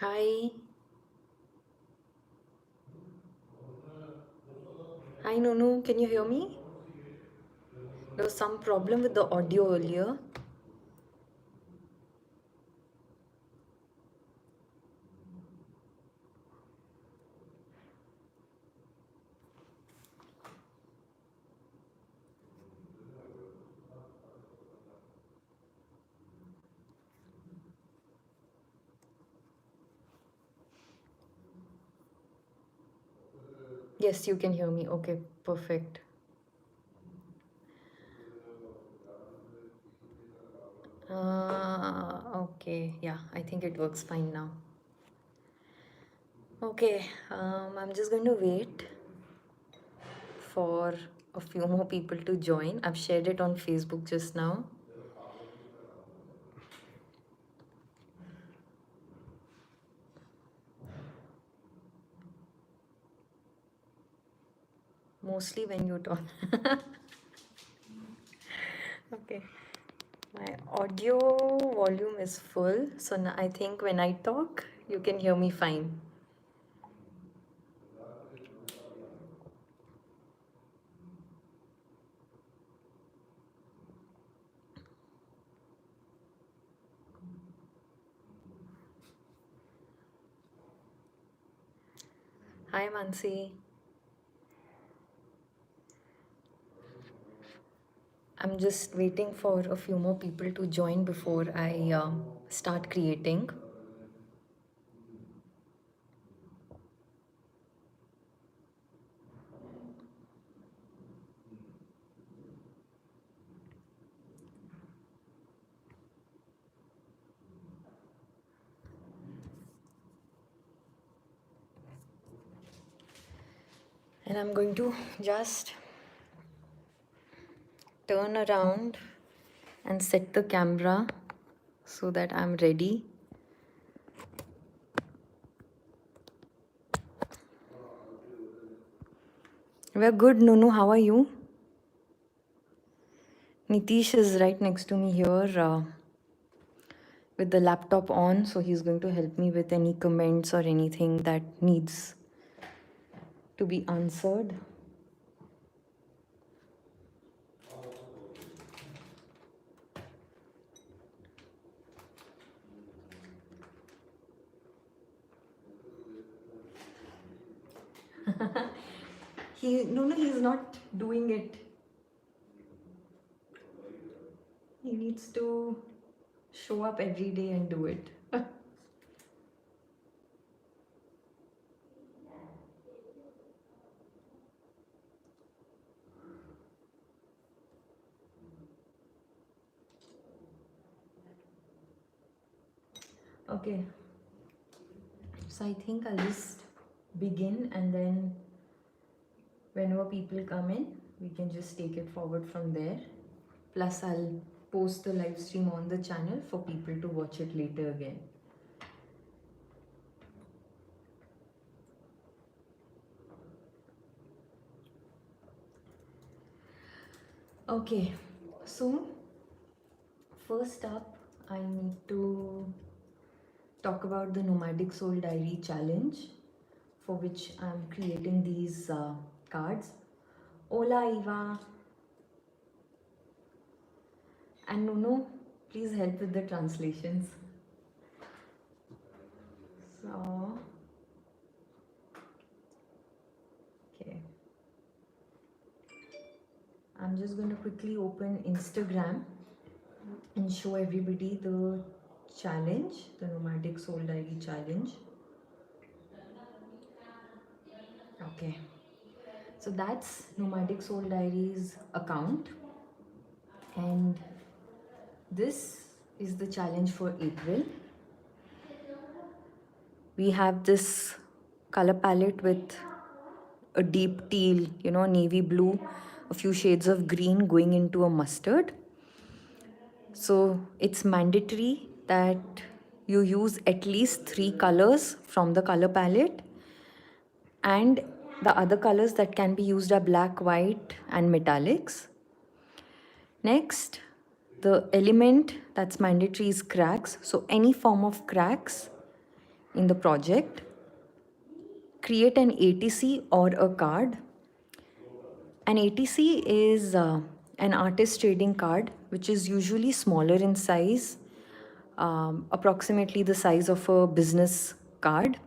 Hi. Hi, Nunu. Can you hear me? There was some problem with the audio earlier. Yes, you can hear me. Okay, perfect. Okay, yeah, I think it works fine now. Okay, I'm just going to wait for a few more people to join. I've shared it on Facebook just now. Mostly when you talk. Okay. My audio volume is full, so now I think when I talk, you can hear me fine. Hi, Mansi. I'm just waiting for a few more people to join before I start creating. And I'm going to just turn around and set the camera so that I'm ready. We're good, Nunu. How are you? Nitish is right next to me here with the laptop on, so he's going to help me with any comments or anything that needs to be answered. No, he's not doing it. He needs to show up every day and do it. Okay, so I think I'll just begin, and then whenever people come in, we can just take it forward from there. Plus, I'll post the live stream on the channel for people to watch it later again. Okay, so first up, I need to talk about the Nomadic Soul Diary challenge, for which I'm creating these cards. Hola, Eva. And Nuno, please help with the translations. So, okay. I'm just going to quickly open Instagram and show everybody the challenge, the Nomadic Soul Diary challenge. Okay. So that's Nomadic Soul Diary's account. And this is the challenge for April. We have this color palette with a deep teal, navy blue, a few shades of green going into a mustard. So it's mandatory that you use at least 3 colors from the color palette, and the other colors that can be used are black, white, and metallics. Next, the element that's mandatory is cracks. So any form of cracks in the project, create an ATC or a card. An ATC is an artist trading card, which is usually smaller in size, approximately the size of a business card.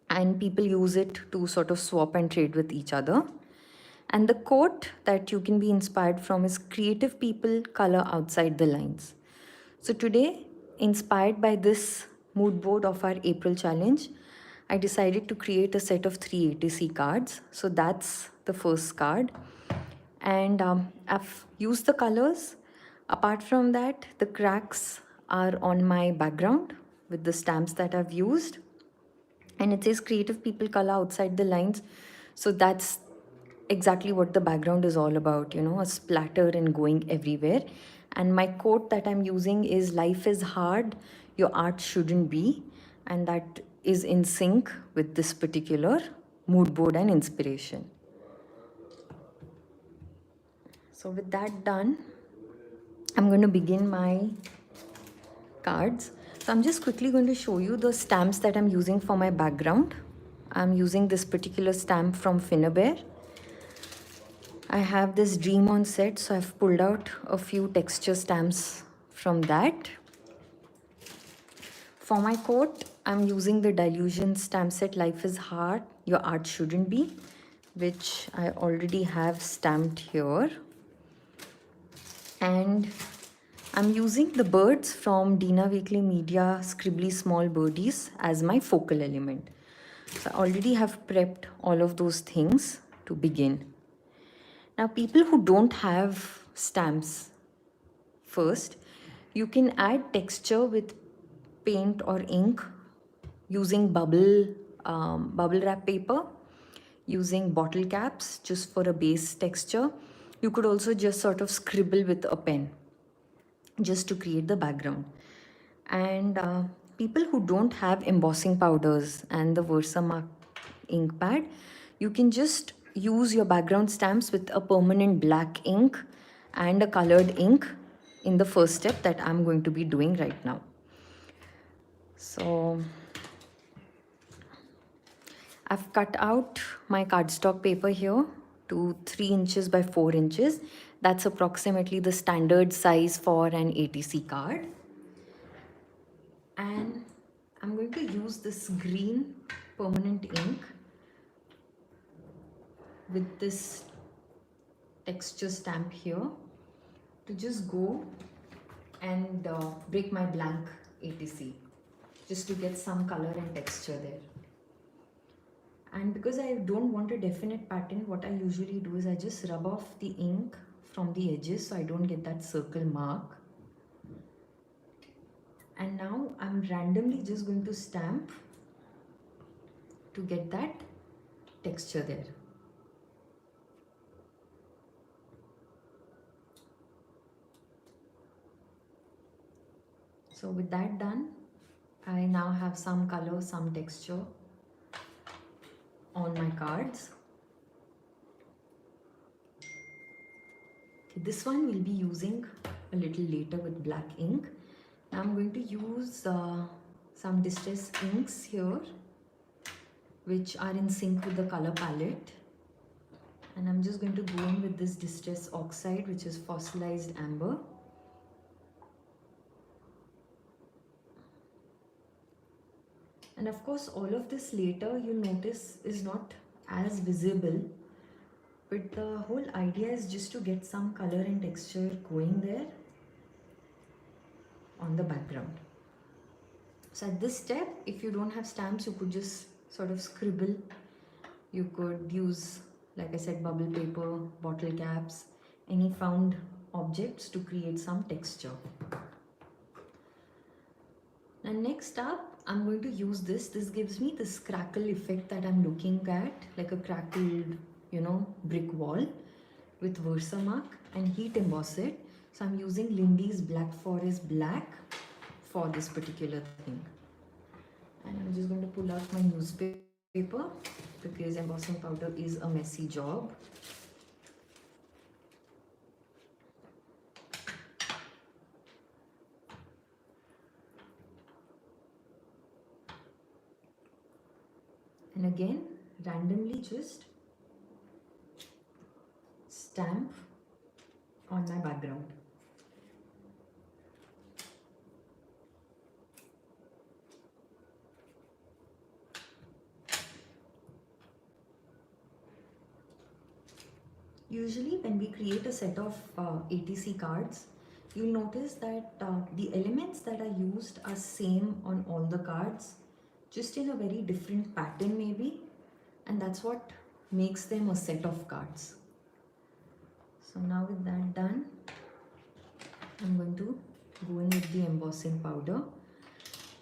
And people use it to sort of swap and trade with each other. And the quote that you can be inspired from is creative people color outside the lines. So today, inspired by this mood board of our April challenge, I decided to create a set of 3 ATC cards. So that's the first card. And I've used the colors. Apart from that, the cracks are on my background with the stamps that I've used. And it says creative people color outside the lines. So that's exactly what the background is all about, a splatter and going everywhere. And my quote that I'm using is life is hard, your art shouldn't be. And that is in sync with this particular mood board and inspiration. So with that done, I'm going to begin my cards. So I'm just quickly going to show you the stamps that I'm using for my background. I'm using this particular stamp from Finnabair. I have this Dream On set, so I've pulled out a few texture stamps from that. For my quote, I'm using the Dylusions stamp set, Life is Hard, Your Art Shouldn't Be, which I already have stamped here. And I'm using the birds from Dina Wakley Media Scribbly Small Birdies as my focal element. So I already have prepped all of those things to begin. Now, people who don't have stamps, first, you can add texture with paint or ink using bubble wrap paper, using bottle caps just for a base texture. You could also just sort of scribble with a pen just to create the background. And people who don't have embossing powders and the VersaMark ink pad, you can just use your background stamps with a permanent black ink and a colored ink in the first step that I'm going to be doing right now. So I've cut out my cardstock paper here to 3 inches by 4 inches. That's approximately the standard size for an ATC card. And I'm going to use this green permanent ink with this texture stamp here to just go and break my blank ATC just to get some color and texture there. And because I don't want a definite pattern, what I usually do is I just rub off the ink from the edges so I don't get that circle mark. And now I'm randomly just going to stamp to get that texture there. So with that done, I now have some color, some texture on my cards. Okay, this one we'll be using a little later with black ink. Now I'm going to use some distress inks here, which are in sync with the color palette. And I'm just going to go in with this distress oxide, which is fossilized amber. And of course, all of this later you'll notice is not as visible, but the whole idea is just to get some color and texture going there on the background. So at this step, if you don't have stamps, you could just sort of scribble. You could use, like I said, bubble paper, bottle caps, any found objects to create some texture. And next up, I'm going to use this. This gives me this crackle effect that I'm looking at, like a crackled, brick wall with VersaMark, and heat emboss it. So I'm using Lindy's Black Forest Black for this particular thing. And I'm just going to pull out my newspaper because embossing powder is a messy job. again randomly just stamp on my background. Usually when we create a set of ATC cards, you'll notice that the elements that are used are same on all the cards, just in a very different pattern maybe, and that's what makes them a set of cards. So now with that done, I'm going to go in with the embossing powder.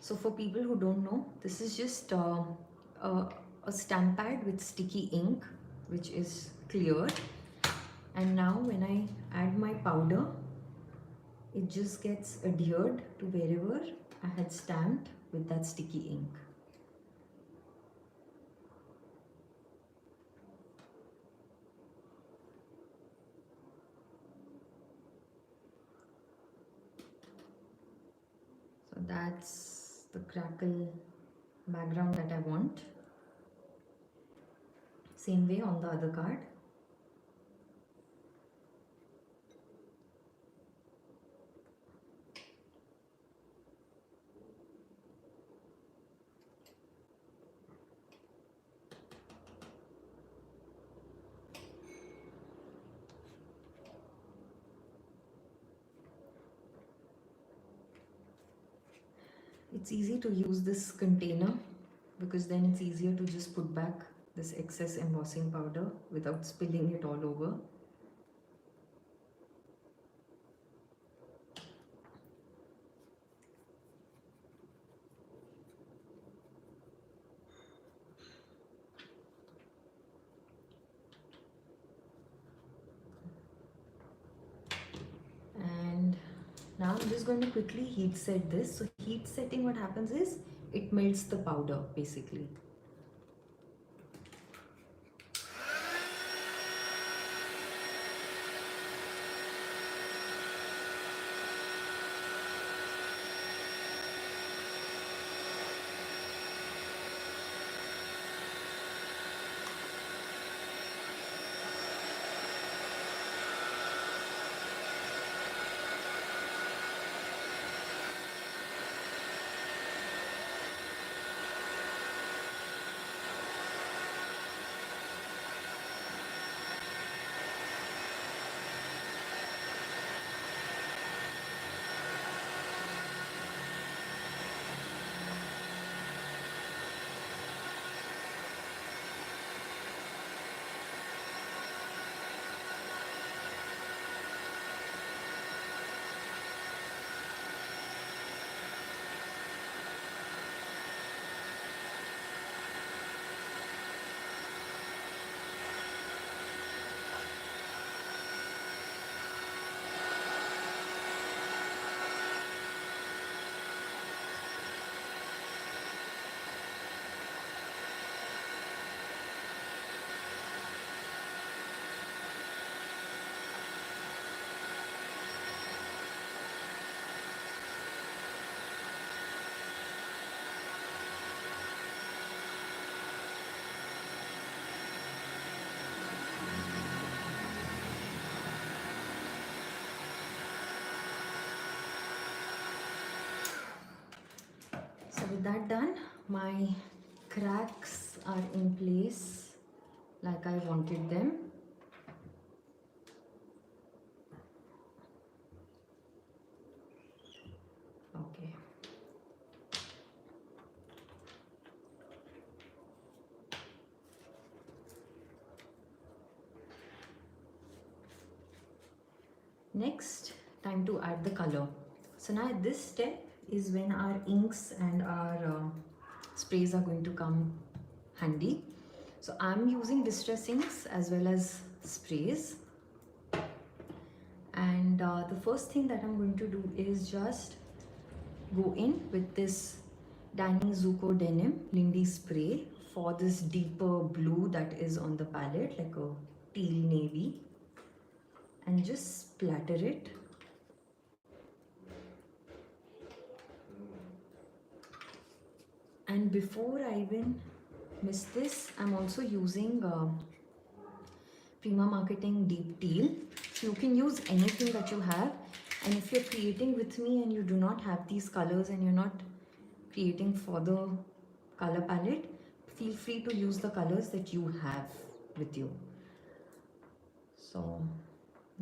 So for people who don't know, this is just a stamp pad with sticky ink, which is clear. And now when I add my powder, it just gets adhered to wherever I had stamped with that sticky ink. So that's the Crackle background that I want. Same way on the other card. It's easy to use this container because then it's easier to just put back this excess embossing powder without spilling it all over. And now I'm just going to quickly heat set this. So heat setting, what happens is it melts the powder basically. So with that done, my cracks are in place like I wanted them. Okay. Next, time to add the color. So now at this step is when our inks and our sprays are going to come handy. So I'm using distress inks as well as sprays. And the first thing that I'm going to do is just go in with this Zuko Denim Lindy spray for this deeper blue that is on the palette, like a teal navy, and just splatter it. And before I even mist this, I'm also using Prima Marketing Deep Teal. So you can use anything that you have. And if you're creating with me and you do not have these colors and you're not creating for the color palette, feel free to use the colors that you have with you. So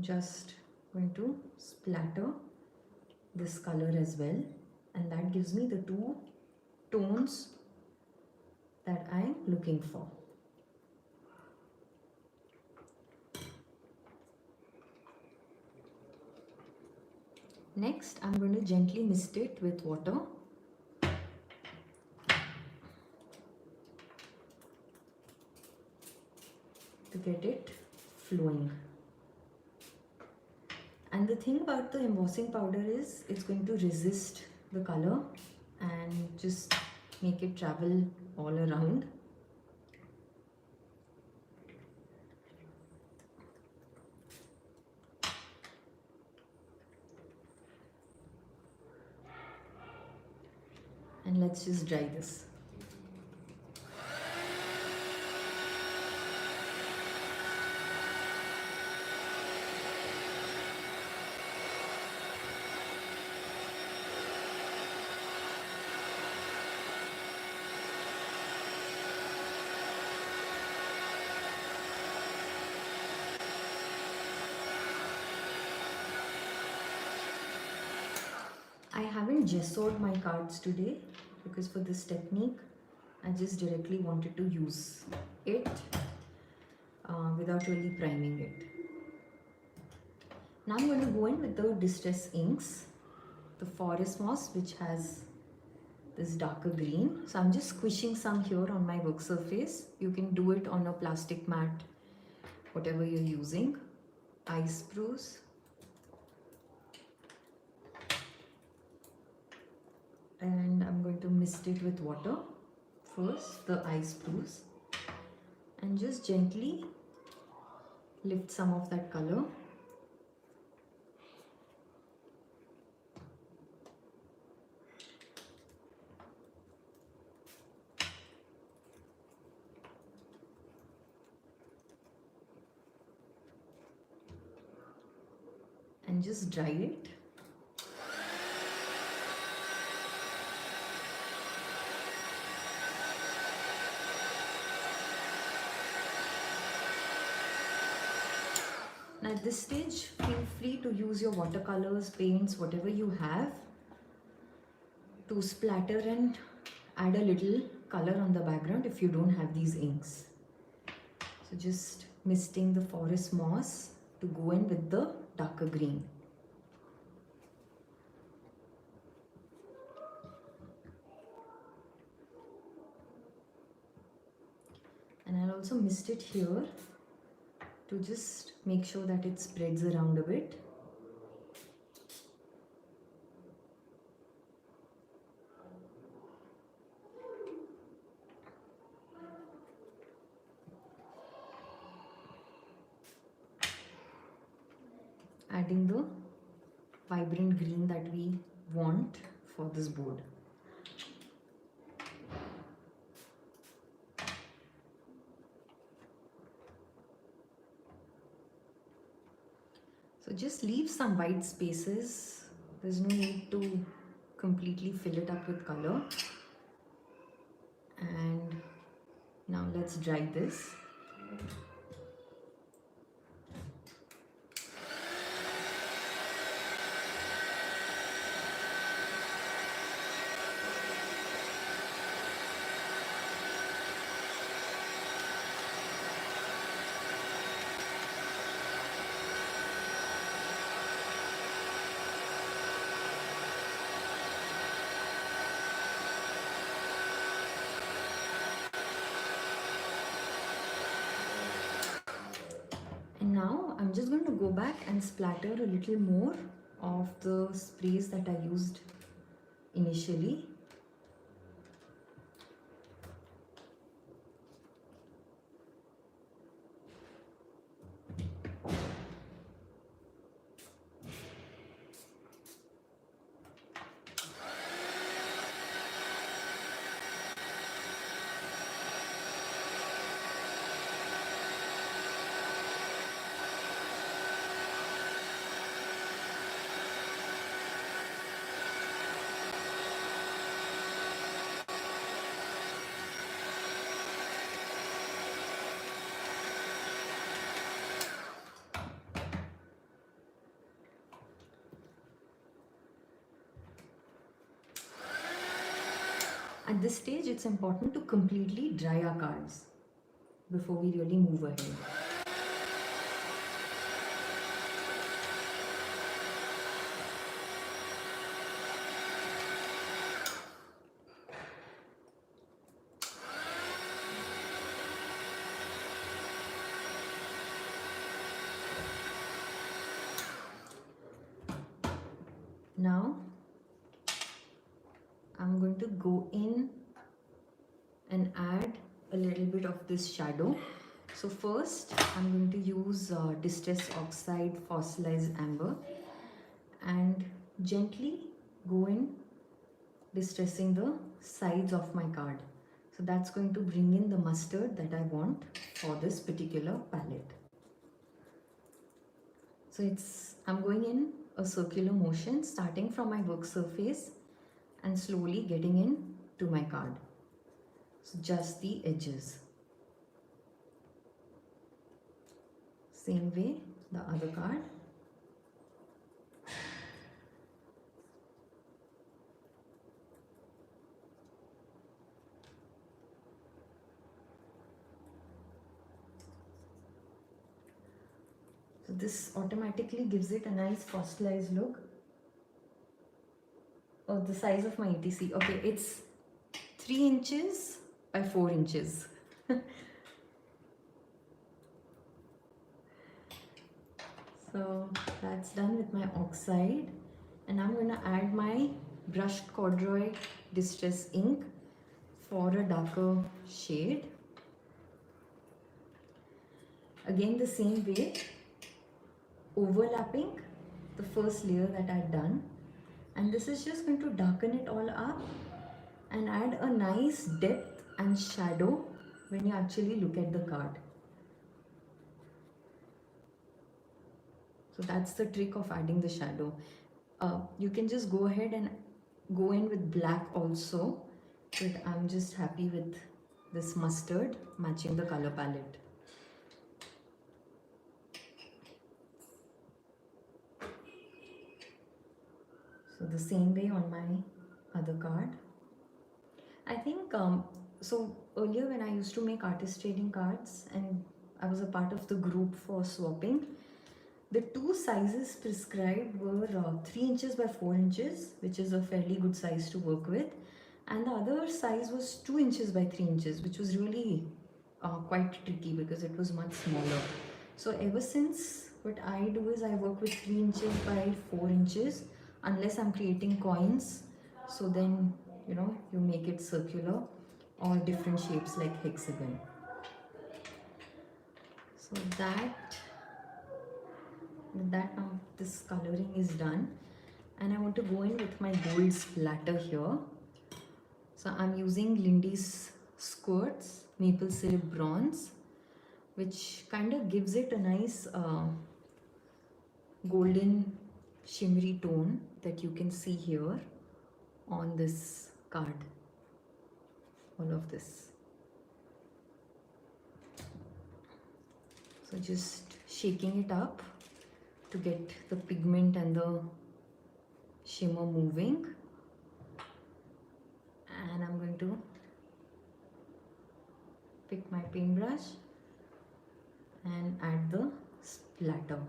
just going to splatter this color as well, and that gives me the two tones that I'm looking for. Next, I'm going to gently mist it with water. To get it flowing. And the thing about the embossing powder is it's going to resist the color and just make it travel all around. And let's just dry this. I haven't gessoed my cards today because for this technique I just directly wanted to use it without really priming it. Now I'm going to go in with the Distress Inks, the Forest Moss, which has this darker green. So I'm just squishing some here on my work surface. You can do it on a plastic mat, whatever you're using. Ice Spruce. And I'm going to mist it with water first, the Ice Spruce, and just gently lift some of that color. And just dry it. Now at this stage, feel free to use your watercolors, paints, whatever you have to splatter and add a little color on the background if you don't have these inks. So just misting the Forest Moss to go in with the darker green. And I'll also mist it here to just make sure that it spreads around a bit. Adding the vibrant green that we want for this board. So just leave some white spaces. There's no need to completely fill it up with color. And now let's dry this. And now I'm just going to go back and splatter a little more of the sprays that I used initially. At this stage, it's important to completely dry our cards before we really move ahead. Now, I'm going to go in and add a little bit of this shadow. So first, I'm going to use Distress Oxide Fossilized Amber and gently go in distressing the sides of my card. So that's going to bring in the mustard that I want for this particular palette. So I'm going in a circular motion starting from my work surface and slowly getting in to my card. So just the edges. Same way the other card. So this automatically gives it a nice fossilized look. Oh, the size of my ATC. Okay, it's 3 inches by 4 inches. So that's done with my oxide, and I'm going to add my brushed corduroy distress ink for a darker shade. Again, the same way, overlapping the first layer that I'd done, and this is just going to darken it all up and add a nice depth and shadow when you actually look at the card. So that's the trick of adding the shadow. You can just go ahead and go in with black also, but I'm just happy with this mustard matching the color palette. So the same way on my other card. I think, so earlier when I used to make artist trading cards and I was a part of the group for swapping, the 2 sizes prescribed were 3 inches by 4 inches, which is a fairly good size to work with. And the other size was 2 inches by 3 inches, which was really quite tricky because it was much smaller. So ever since, what I do is I work with 3 inches by 4 inches, unless I'm creating coins. So then, you know, you make it circular or different shapes like hexagon. So with that now this coloring is done, and I want to go in with my gold splatter here. So I'm using Lindy's Squirt's maple syrup bronze, which kind of gives it a nice golden shimmery tone that you can see here on this card, all of this. So just shaking it up to get the pigment and the shimmer moving, and I'm going to pick my paintbrush and add the splatter.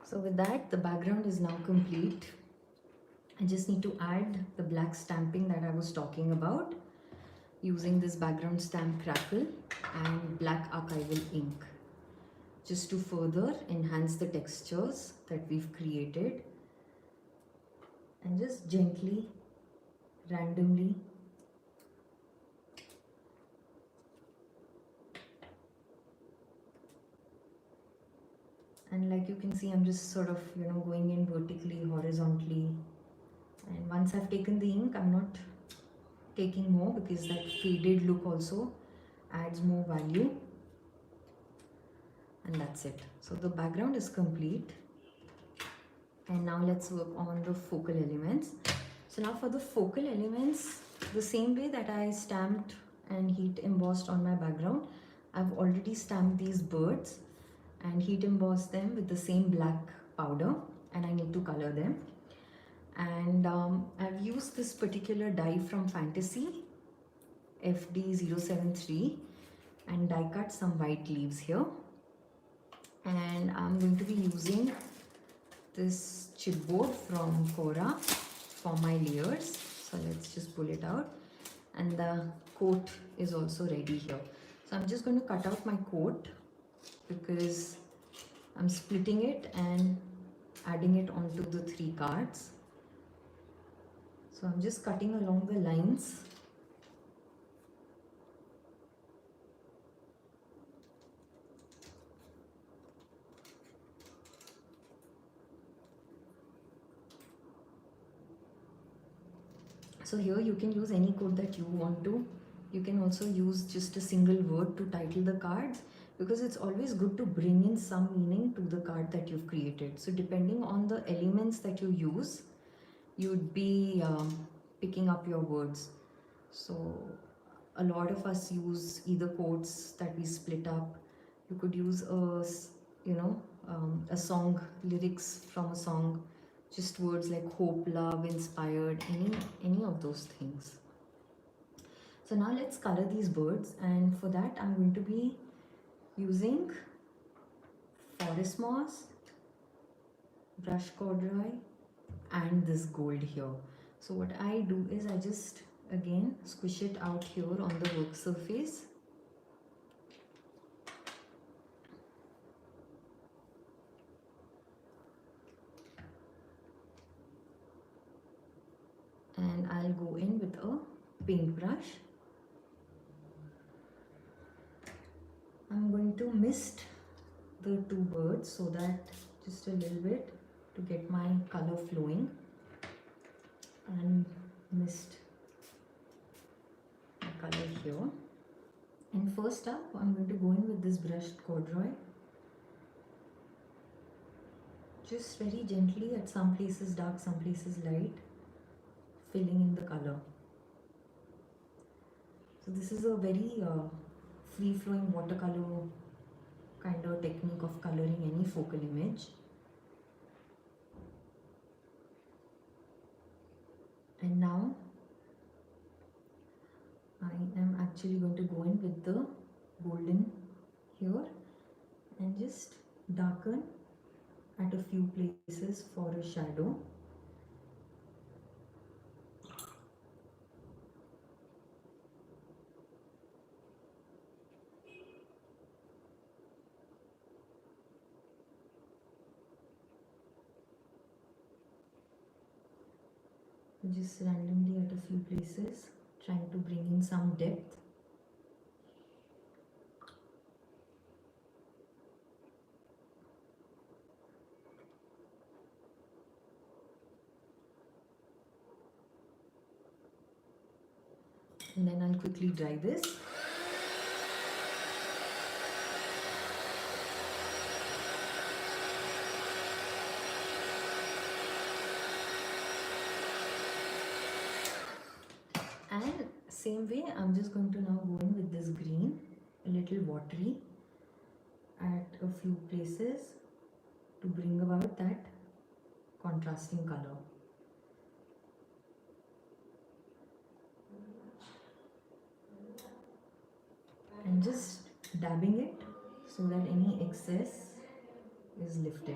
So with that, the background is now complete. I just need to add the black stamping that I was talking about using this background stamp Crackle and black archival ink, just to further enhance the textures that we've created, and just gently randomly. And like you can see, I'm just sort of, you know, going in vertically, horizontally. And once I've taken the ink, I'm not taking more because that faded look also adds more value. And that's it. So the background is complete. And now let's work on the focal elements. So now for the focal elements, the same way that I stamped and heat embossed on my background, I've already stamped these birds and heat embossed them with the same black powder, and I need to color them. And I've used this particular die from Fantasy, FD073, and die cut some white leaves here. And I'm going to be using this chipboard from Kora for my layers. So let's just pull it out. And the coat is also ready here. So I'm just going to cut out my coat because I'm splitting it and adding it onto the 3 cards. So I'm just cutting along the lines. So here you can use any code that you want to. You can also use just a single word to title the cards, because it's always good to bring in some meaning to the card that you've created. So depending on the elements that you use, you'd be picking up your words. So a lot of us use either quotes that we split up. You could use a song, lyrics from a song, just words like hope, love, inspired, any of those things. So now let's color these birds, and for that I'm going to be using forest moss, brush corduroy, and this gold here. So what I do is I just again squish it out here on the work surface. And I'll go in with a paintbrush. I'm going to mist the 2 birds so that just a little bit to get my color flowing, and mist the color here. And first up, I'm going to go in with this brushed corduroy, just very gently, at some places dark, some places light, filling in the color. So this is a very free-flowing watercolor kind of technique of coloring any focal image. And now I am actually going to go in with the golden here and just darken at a few places for a shadow. Just randomly at a few places, trying to bring in some depth. And then I'll quickly dry this. And same way, I'm just going to now go in with this green, a little watery at a few places to bring about that contrasting color. And just dabbing it so that any excess is lifted.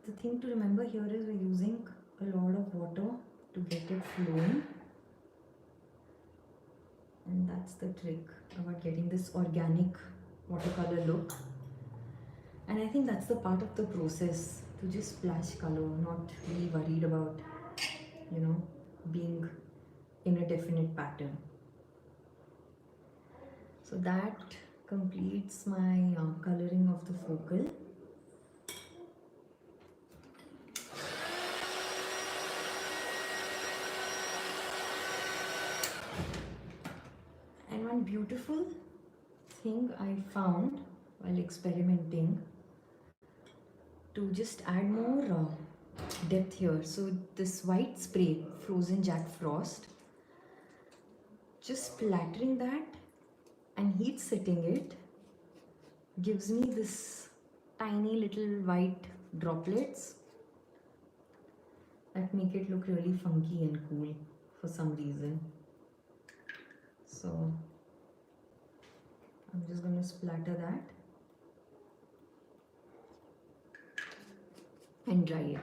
So the thing to remember here is we're using a lot of water to get it flowing, and that's the trick about getting this organic watercolor look. And I think that's the part of the process, to just splash color, not be worried about, you know, being in a definite pattern. So that completes my coloring of the focal. And one beautiful thing I found while experimenting to just add more depth here. So this white spray, frozen Jack Frost, just splattering that and heat setting it gives me this tiny little white droplets that make it look really funky and cool for some reason. So I'm just going to splatter that and dry it.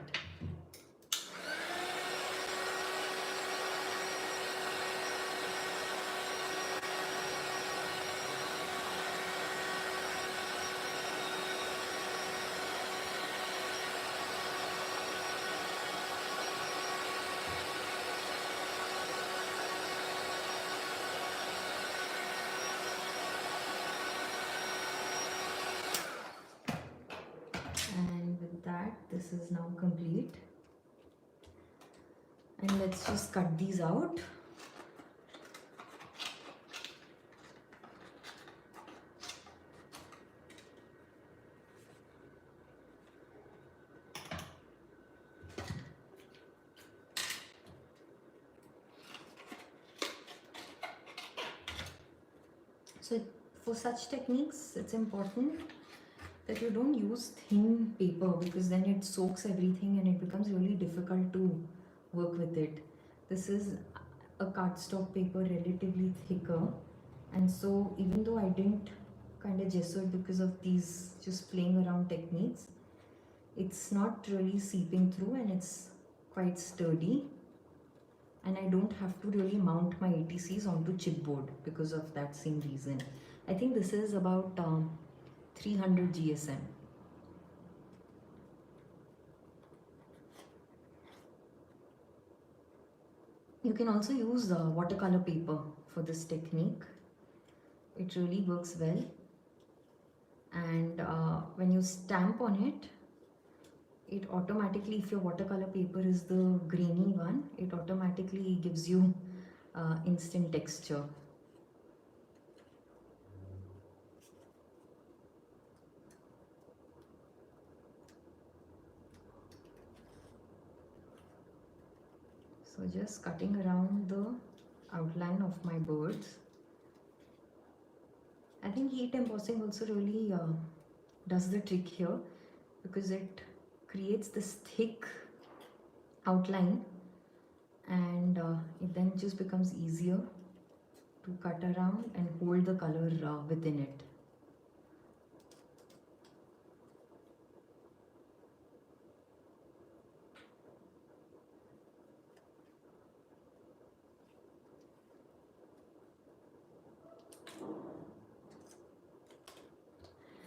And with that, this is now complete. And let's just cut these out. So for such techniques, it's important that you don't use thin paper, because then it soaks everything and it becomes really difficult to work with it. This is a cardstock paper, relatively thicker, and so even though I didn't kind of gesso it because of these just playing around techniques, it's not really seeping through and it's quite sturdy, and I don't have to really mount my ATCs onto chipboard because of that same reason. I think this is about 300 GSM. You can also use watercolor paper for this technique. It really works well. And when you stamp on it, it automatically, if your watercolor paper is the grainy one, it automatically gives you instant texture. So just cutting around the outline of my birds. I think heat embossing also really does the trick here, because it creates this thick outline, and it then just becomes easier to cut around and hold the color within it.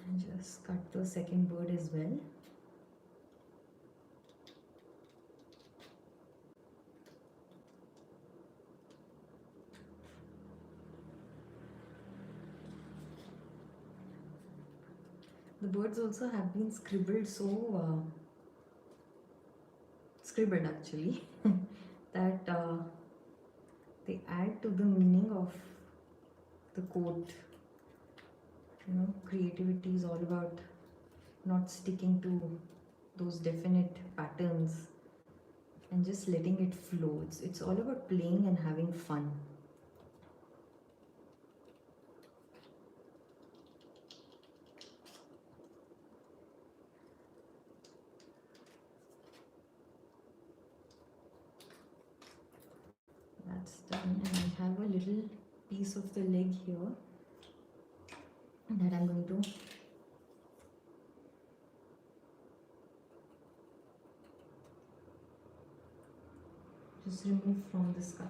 And just cut the second bird as well. The birds also have been scribbled scribbled actually, that they add to the meaning of the quote. You know, creativity is all about not sticking to those definite patterns and just letting it flow. It's all about playing and having fun. That's done, and I have a little piece of the leg here that I'm going to just remove from this cutter.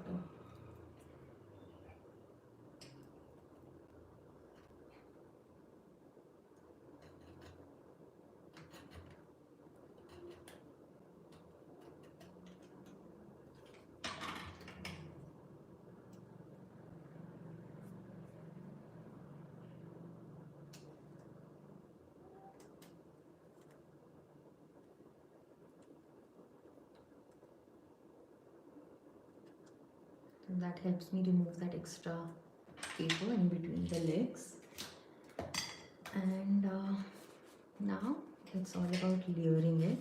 And that helps me remove that extra paper in between the legs. And now it's all about layering it.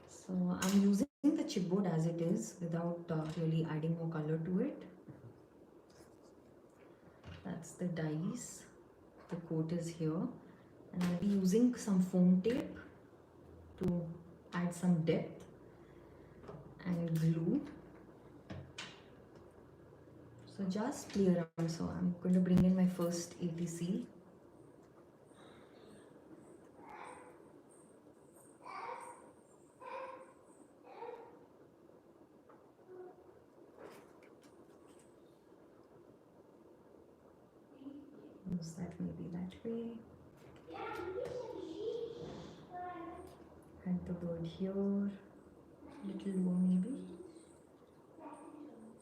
So I'm using the chipboard as it is without really adding more color to it. That's the dies. The coat is here, and I'll be using some foam tape to add some depth, and glue. So just play around. So I'm going to bring in my first ATC. Use that maybe that way. And the bird here, little lower maybe.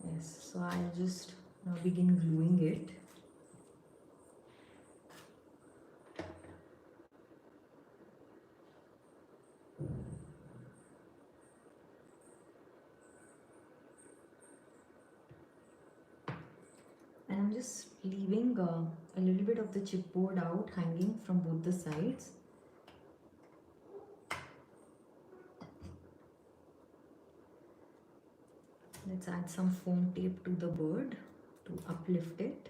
Yes, so I'll just now begin gluing it. And I'm just leaving a little bit of the chipboard out, hanging from both the sides. Let's add some foam tape to the bird to uplift it.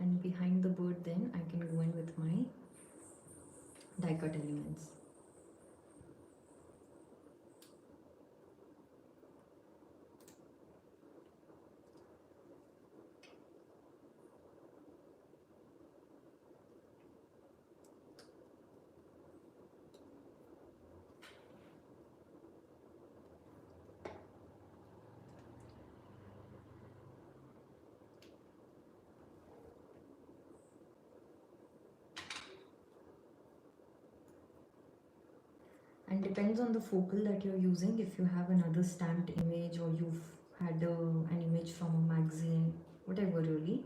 And behind the bird then I can go in with my die cut elements. And depends on the focal that you're using. If you have another stamped image, or you've had an image from a magazine, whatever really,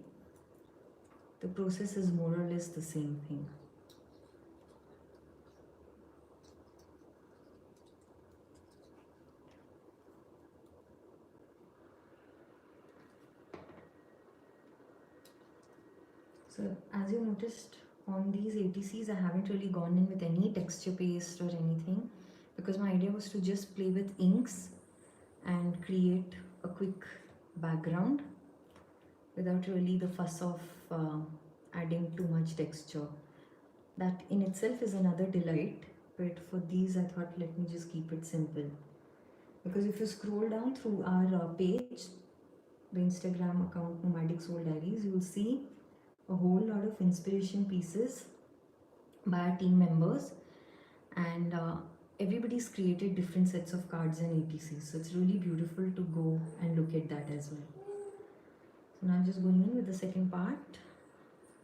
the process is more or less the same thing. So as you noticed, on these ATCs I haven't really gone in with any texture paste or anything, because my idea was to just play with inks and create a quick background without really the fuss of adding too much texture. That in itself is another delight, but for these I thought, let me just keep it simple. Because if you scroll down through our page, the Instagram account Nomadic Soul Diaries, you will see a whole lot of inspiration pieces by our team members, and everybody's created different sets of cards and ATCs, so it's really beautiful to go and look at that as well. So now I'm just going in with the second part.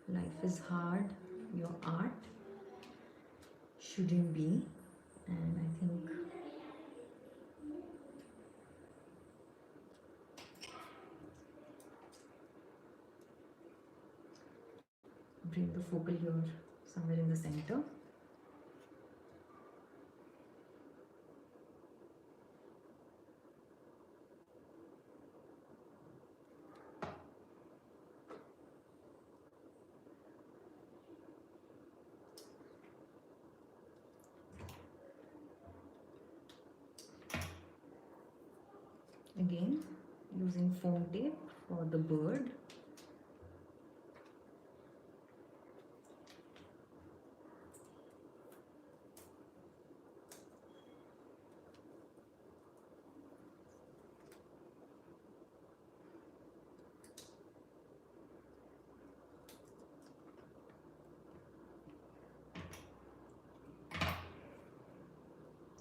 Life is hard, your art shouldn't be. And I think bring the focal here somewhere in the center. Again, using foam tape for the bird.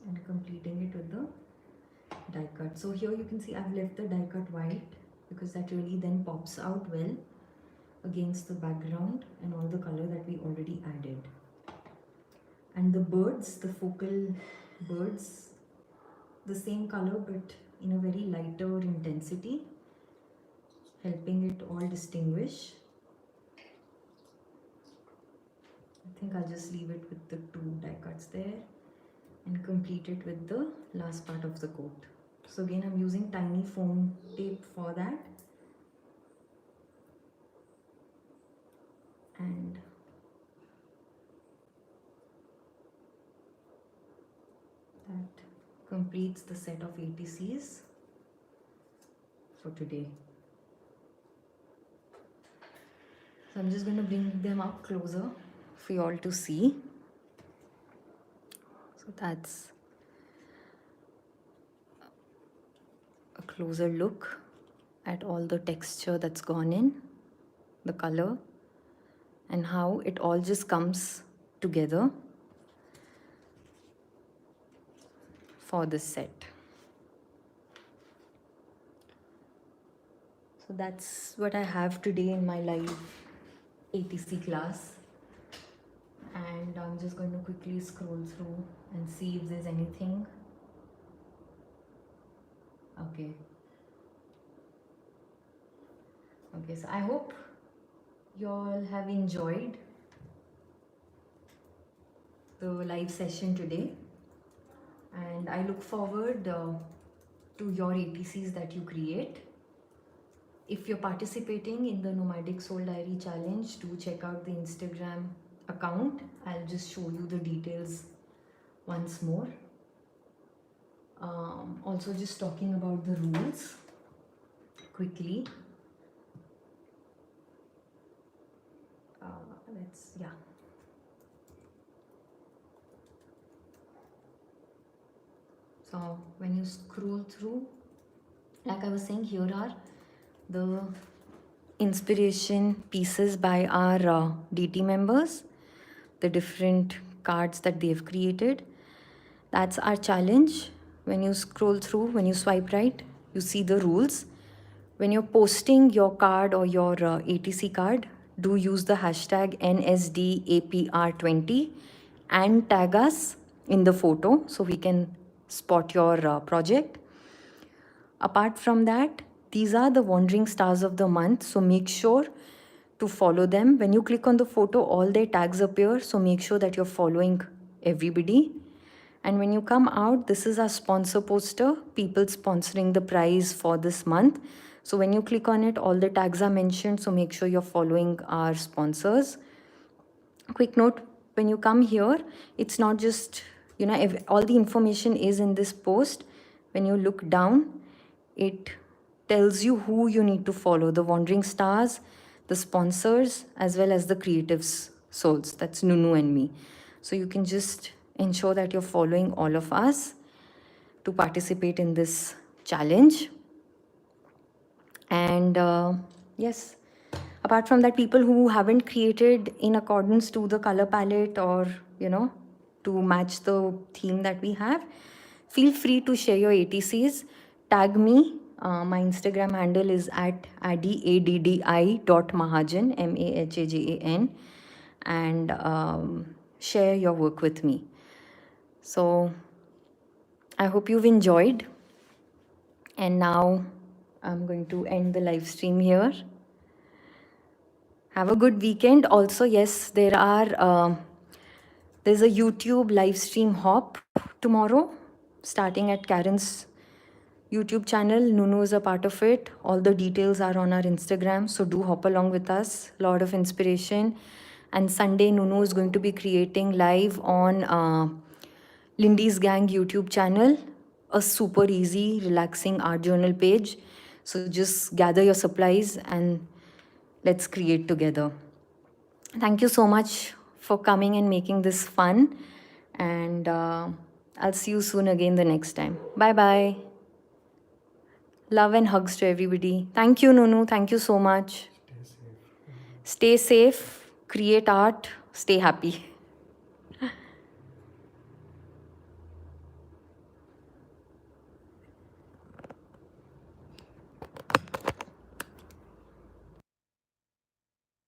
And completing it with the die cut. So here you can see I've left the die cut white because that really then pops out well against the background and all the color that we already added. And the birds, the focal birds, the same color but in a very lighter intensity, helping it all distinguish. I think I'll just leave it with the 2 die cuts there and complete it with the last part of the coat. So again, I'm using tiny foam tape for that. And that completes the set of ATCs for today. So I'm just going to bring them up closer for you all to see. So that's a closer look at all the texture that's gone in, the color, and how it all just comes together for this set. So that's what I have today in my live ATC class. And I'm just going to quickly scroll through and see if there's anything. Okay. Okay, so I hope you all have enjoyed the live session today. And I look forward to your ATCs that you create. If you're participating in the Nomadic Soul Diary Challenge, do check out the Instagram account. I'll just show you the details once more. Also just talking about the rules quickly. Yeah. So when you scroll through, like I was saying, here are the inspiration pieces by our DT members, the different cards that they've created. That's our challenge. When you scroll through, when you swipe right, you see the rules. When you're posting your card or your ATC card, do use the hashtag NSDAPR20 and tag us in the photo so we can spot your project. Apart from that, these are the wandering stars of the month, so make sure to follow them. When you click on the photo, all their tags appear, so make sure that you're following everybody. And when you come out, this is our sponsor poster, people sponsoring the prize for this month. So when you click on it, all the tags are mentioned, so make sure you're following our sponsors. Quick note, when you come here, it's not just, you know, all the information is in this post. When you look down, it tells you who you need to follow, the wandering stars, the sponsors, as well as the creatives souls. That's Nunu and me. So you can just ensure that you're following all of us to participate in this challenge. And yes, apart from that, people who haven't created in accordance to the color palette or, you know, to match the theme that we have, feel free to share your ATCs. Tag me. My Instagram handle is at addi.mahajan, MAHAJAN, and share your work with me. So I hope you've enjoyed. And now I'm going to end the live stream here. Have a good weekend. Also, yes, there's a YouTube live stream hop tomorrow, starting at Karen's YouTube channel. Nunu is a part of it. All the details are on our Instagram, so do hop along with us. A lot of inspiration. And Sunday, Nunu is going to be creating live on Lindy's Gang YouTube channel, a super easy, relaxing art journal page. So just gather your supplies and let's create together. Thank you so much for coming and making this fun. And I'll see you soon again the next time. Bye-bye. Love and hugs to everybody. Thank you, Nunu. Thank you so much. Stay safe. Create art. Stay happy.